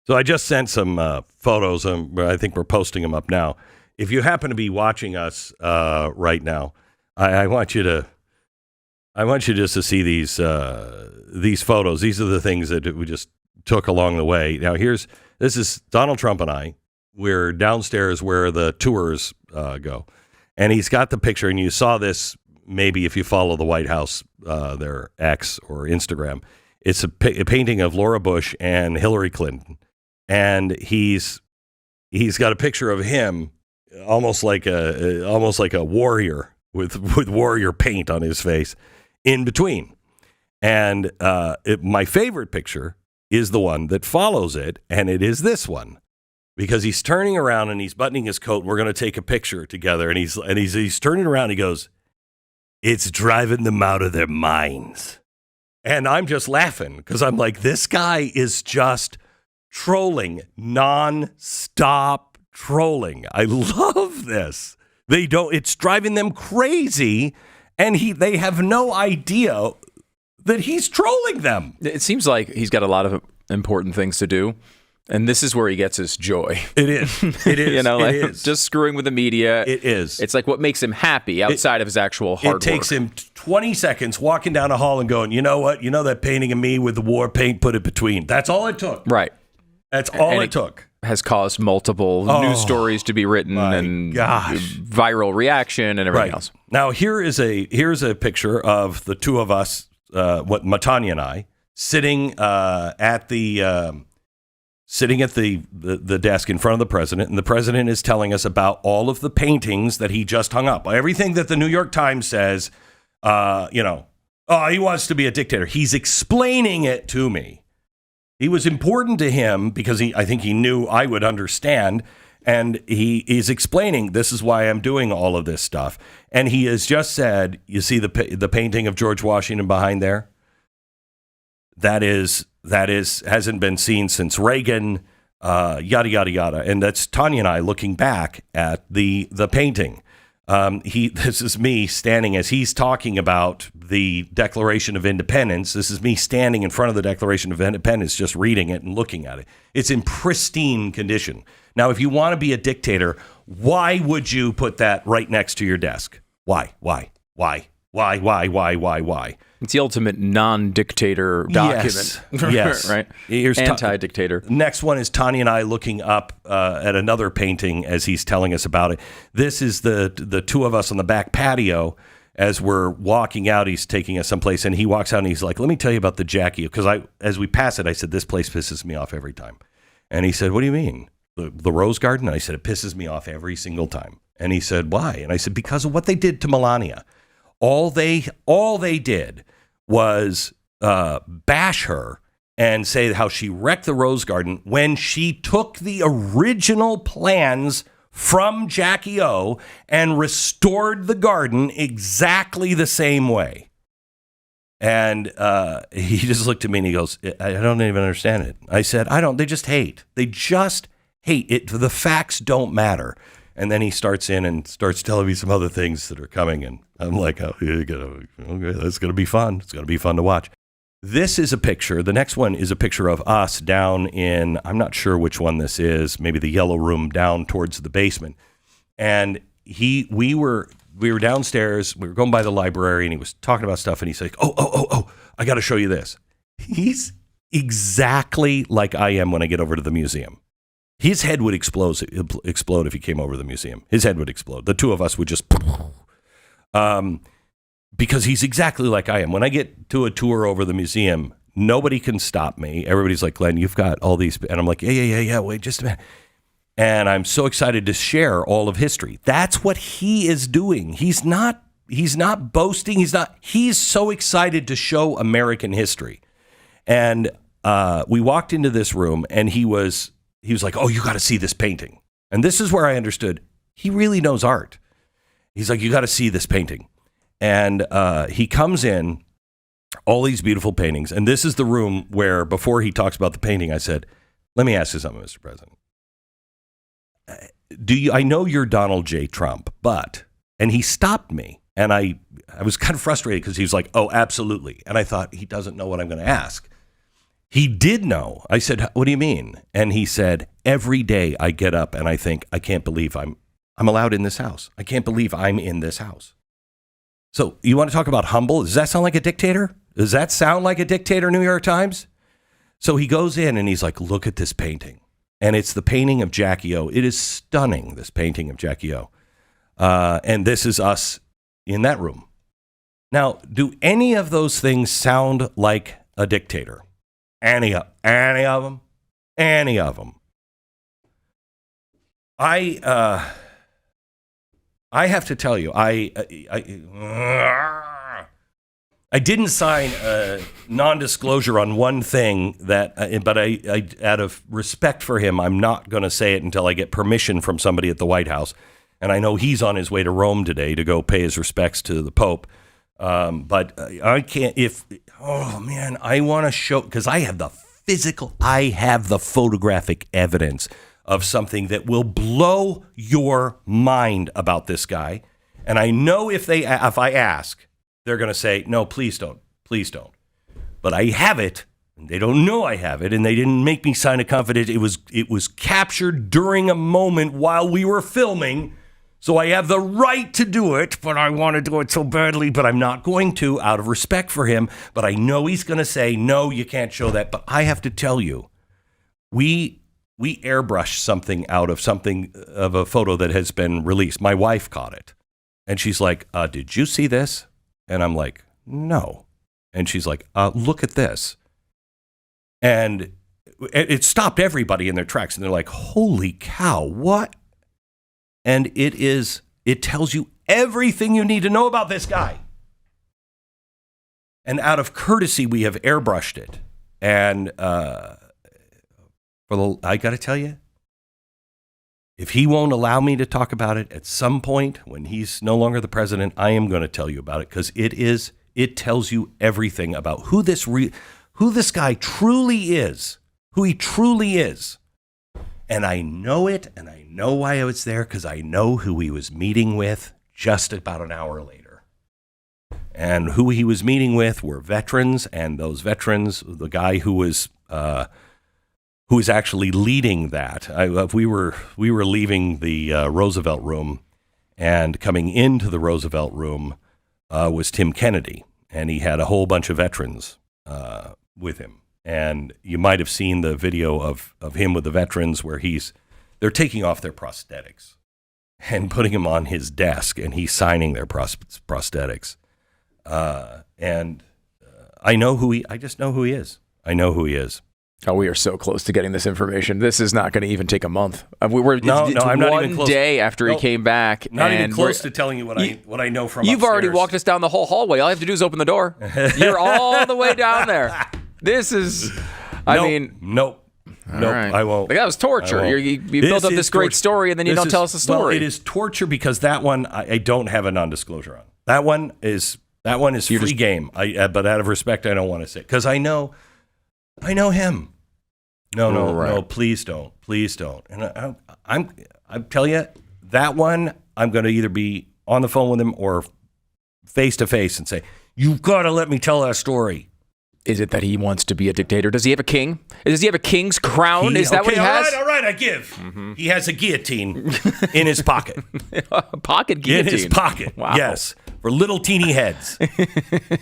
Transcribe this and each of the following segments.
So I just sent some photos. I think we're posting them up now. If you happen to be watching us right now, I want you just to see these photos. These are the things that we just took along the way. Now this is Donald Trump and I. We're downstairs where the tours go, and he's got the picture. And you saw this maybe if you follow the White House, their X or Instagram. It's a painting of Laura Bush and Hillary Clinton, and he's got a picture of him almost like a warrior with warrior paint on his face in between. And my favorite picture is the one that follows it, and it is this one, because he's turning around and he's buttoning his coat. And we're going to take a picture together, and he's turning around. And he goes, "It's driving them out of their minds." And I'm just laughing because I'm like, this guy is just trolling, non-stop trolling. I love this. It's driving them crazy, and they have no idea that he's trolling them. It seems like he's got a lot of important things to do, and this is where he gets his joy. It is. It is. Just screwing with the media. It is. It's like what makes him happy outside of his actual hard work. It takes him 20 seconds walking down a hall and going, you know what? You know that painting of me with the war paint, put it between. That's all it took. Right. That's all it took. Has caused multiple news stories to be written and viral reaction and everything else. Now here's a picture of the two of us, Matanya and I, sitting at the desk in front of the president, and the president is telling us about all of the paintings that he just hung up. Everything that the New York Times says, he wants to be a dictator. He's explaining it to me. He was important to him because I think he knew I would understand, and he is explaining, this is why I'm doing all of this stuff. And he has just said, you see the painting of George Washington behind there? That hasn't been seen since Reagan, yada, yada, yada. And that's Tanya and I looking back at the painting. This is me standing as he's talking about the Declaration of Independence. This is me standing in front of the Declaration of Independence, just reading it and looking at it. It's in pristine condition. Now, if you want to be a dictator, why would you put that right next to your desk? Why? It's the ultimate non-dictator document. Yes. Right? Here's anti-dictator. Next one is Tanya and I looking up at another painting as he's telling us about it. This is the two of us on the back patio as we're walking out. He's taking us someplace, and he walks out and he's like, "Let me tell you about the Jackie." Because as we pass it, I said, "This place pisses me off every time." And he said, "What do you mean? The Rose Garden?" And I said, "It pisses me off every single time." And he said, "Why?" And I said, "Because of what they did to Melania. All they did was bash her and say how she wrecked the Rose Garden when she took the original plans from Jackie O and restored the garden exactly the same way." And he just looked at me and he goes, "I don't even understand it." I said, "I don't. They just hate. They just hate it. The facts don't matter." And then he starts telling me some other things that are coming. And I'm like, okay, that's going to be fun. It's going to be fun to watch. This is a picture. The next one is a picture of us down in, I'm not sure which one this is, maybe the yellow room down towards the basement. And we were downstairs. We were going by the library, and he was talking about stuff. And he's like, oh, I got to show you this. He's exactly like I am when I get over to the museum. His head would explode if he came over to the museum. His head would explode. The two of us would just, because he's exactly like I am. When I get to a tour over the museum, nobody can stop me. Everybody's like, "Glenn, you've got all these," and I'm like, yeah. Wait, just a minute. And I'm so excited to share all of history. That's what he is doing. He's not boasting. He's so excited to show American history. And we walked into this room, and he was like, "Oh, you got to see this painting." And this is where I understood he really knows art. He's like, "You got to see this painting." And he comes in, all these beautiful paintings. And this is the room where, before he talks about the painting, I said, "Let me ask you something, Mr. President. I know you're Donald J. Trump, but," and he stopped me. And I was kind of frustrated because he was like, "Oh, absolutely." And I thought, he doesn't know what I'm going to ask. He did know. I said, what do you mean? And he said, every day I get up and I think, I can't believe I'm allowed in this house. I can't believe I'm in this house. So you want to talk about humble? Does that sound like a dictator? Does that sound like a dictator, New York Times? So he goes in and he's like, look at this painting. And it's the painting of Jackie O. It is stunning, this painting of Jackie O. And this is us in that room. Now, do any of those things sound like a dictator? Any of them? Any of them. I have to tell you, I didn't sign a non-disclosure on one thing but I out of respect for him, I'm not going to say it until I get permission from somebody at the White House. And I know he's on his way to Rome today to go pay his respects to the Pope. But I can't, I want to show, because I have the photographic evidence of something that will blow your mind about this guy. And I know if I ask, they're going to say, no, please don't. But I have it, and they don't know I have it, and they didn't make me sign a confidential. It was captured during a moment while we were filming. So I have the right to do it, but I want to do it so badly, but I'm not going to out of respect for him. But I know he's going to say, no, you can't show that. But I have to tell you, we airbrushed something out of a photo that has been released. My wife caught it. And she's like, did you see this? And I'm like, no. And she's like, look at this. And it stopped everybody in their tracks. And they're like, holy cow, what? And it tells you everything you need to know about this guy. And out of courtesy, we have airbrushed it. And I got to tell you, if he won't allow me to talk about it at some point when he's no longer the president, I am going to tell you about it, because it tells you everything about who this guy truly is, who he truly is. And I know it, and I know why I was there, because I know who he was meeting with just about an hour later. And who he was meeting with were veterans, and those veterans, the guy who was actually leading that. We were leaving the Roosevelt room, and coming into the Roosevelt room was Tim Kennedy, and he had a whole bunch of veterans with him. And you might have seen the video of him with the veterans where they're taking off their prosthetics and putting them on his desk, and he's signing their prosthetics. I just know who he is. I know who he is. Oh, we are so close to getting this information. This is not going to even take a month. I'm not even close. One day after he came back. Not even close to telling you what I know from You've upstairs. Already walked us down the whole hallway. All I have to do is open the door. You're all the way down there. This is, Nope, right. I won't. Like, that was torture. You built up this great story, and then you don't tell us the story. Well, it is torture because that one I don't have a non-disclosure on. That one is free game. But out of respect, I don't want to say, because I know him. No, please don't. And I'm telling you, that one, I'm going to either be on the phone with him or face to face and say, you've got to let me tell that story. Is it that he wants to be a dictator? Does he have a king? Does he have a king's crown? Is that what he has? All right, I give. Mm-hmm. He has a guillotine in his pocket. A pocket guillotine? In his pocket, wow. Yes. For little teeny heads.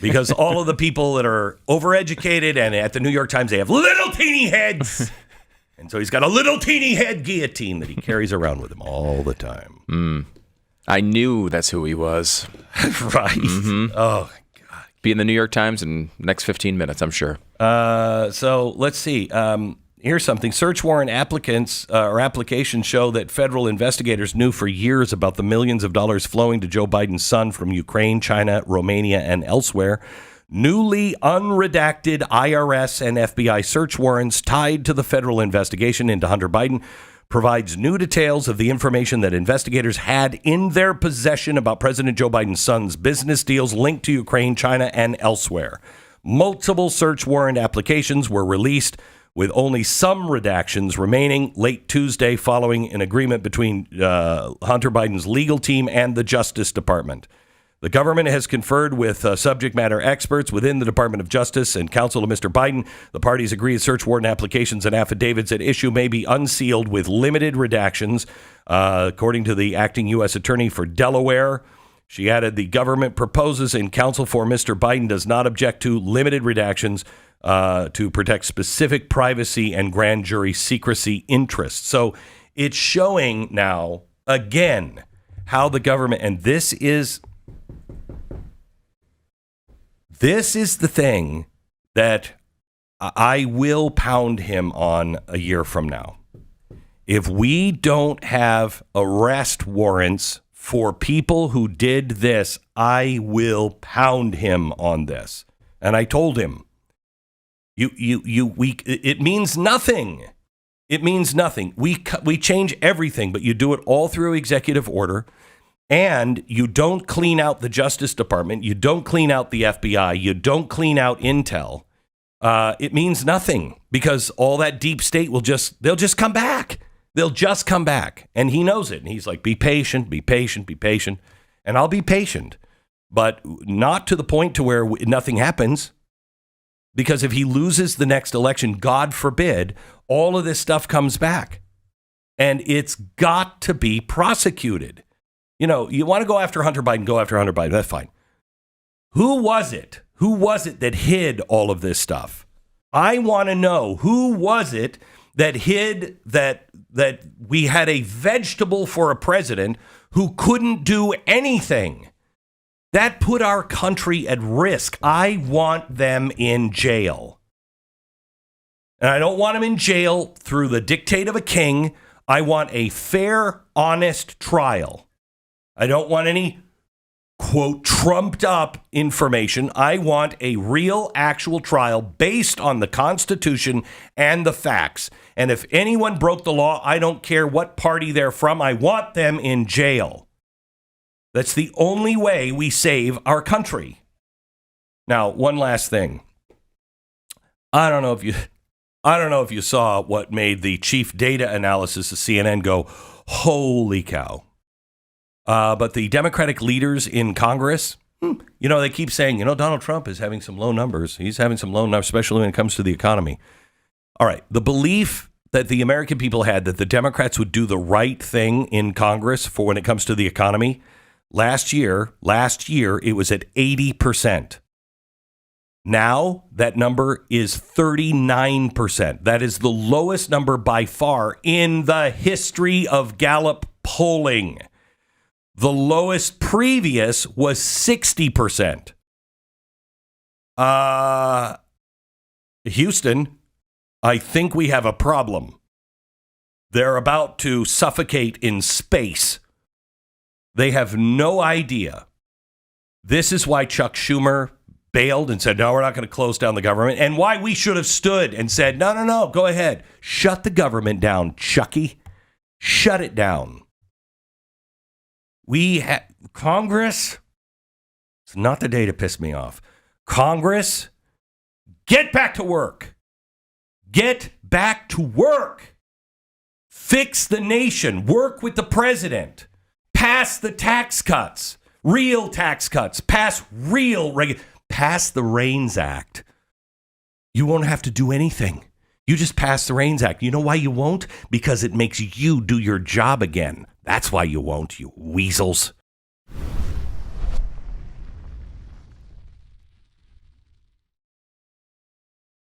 Because all of the people that are overeducated and at the New York Times, they have little teeny heads. And so he's got a little teeny head guillotine that he carries around with him all the time. I knew that's who he was. Right. Mm-hmm. Oh, God. Be in the New York Times in the next 15 minutes, I'm sure. So let's see. Here's something. Search warrant applications show that federal investigators knew for years about the millions of dollars flowing to Joe Biden's son from Ukraine, China, Romania, and elsewhere. Newly unredacted IRS and FBI search warrants tied to the federal investigation into Hunter Biden provides new details of the information that investigators had in their possession about President Joe Biden's son's business deals linked to Ukraine, China, and elsewhere. Multiple search warrant applications were released, with only some redactions remaining late Tuesday following an agreement between Hunter Biden's legal team and the Justice Department. The government has conferred with subject matter experts within the Department of Justice and counsel to Mr. Biden. The parties agreed search warrant applications and affidavits at issue may be unsealed with limited redactions, according to the acting U.S. attorney for Delaware. She added, the government proposes and counsel for Mr. Biden does not object to limited redactions to protect specific privacy and grand jury secrecy interests. So it's showing now, again, how the government, and this is the thing that I will pound him on a year from now. If we don't have arrest warrants for people who did this, I will pound him on this. And I told him, it means nothing. It means nothing. We change everything, but you do it all through executive order. And you don't clean out the Justice Department. You don't clean out the FBI. You don't clean out Intel. It means nothing because all that deep state they'll just come back. They'll just come back. And he knows it. And he's like, be patient, be patient, be patient. And I'll be patient, but not to the point to where nothing happens. Because if he loses the next election, God forbid, all of this stuff comes back. And it's got to be prosecuted. You know, you want to go after Hunter Biden, go after Hunter Biden. That's fine. Who was it? Who was it that hid all of this stuff? I want to know who was it that hid that we had a vegetable for a president who couldn't do anything. That put our country at risk. I want them in jail. And I don't want them in jail through the dictate of a king. I want a fair, honest trial. I don't want any, quote, trumped up information. I want a real, actual trial based on the Constitution and the facts. And if anyone broke the law, I don't care what party they're from. I want them in jail. That's the only way we save our country. Now, one last thing. I don't know if you saw what made the chief data analysis of CNN go, holy cow. But the Democratic leaders in Congress, they keep saying, Donald Trump is having some low numbers. He's having some low numbers, especially when it comes to the economy. All right. The belief that the American people had that the Democrats would do the right thing in Congress for when it comes to the economy. Last year, it was at 80%. Now that number is 39%. That is the lowest number by far in the history of Gallup polling. The lowest previous was 60%. Houston, I think we have a problem. They're about to suffocate in space. They have no idea. This is why Chuck Schumer bailed and said, no, we're not going to close down the government. And why we should have stood and said, no, go ahead. Shut the government down, Chucky. Shut it down. Congress, it's not the day to piss me off. Congress, get back to work. Get back to work. Fix the nation. Work with the president. Pass the tax cuts. Real tax cuts. Pass pass the REINS Act. You won't have to do anything. You just pass the REINS Act. You know why you won't? Because it makes you do your job again. That's why you won't, you weasels.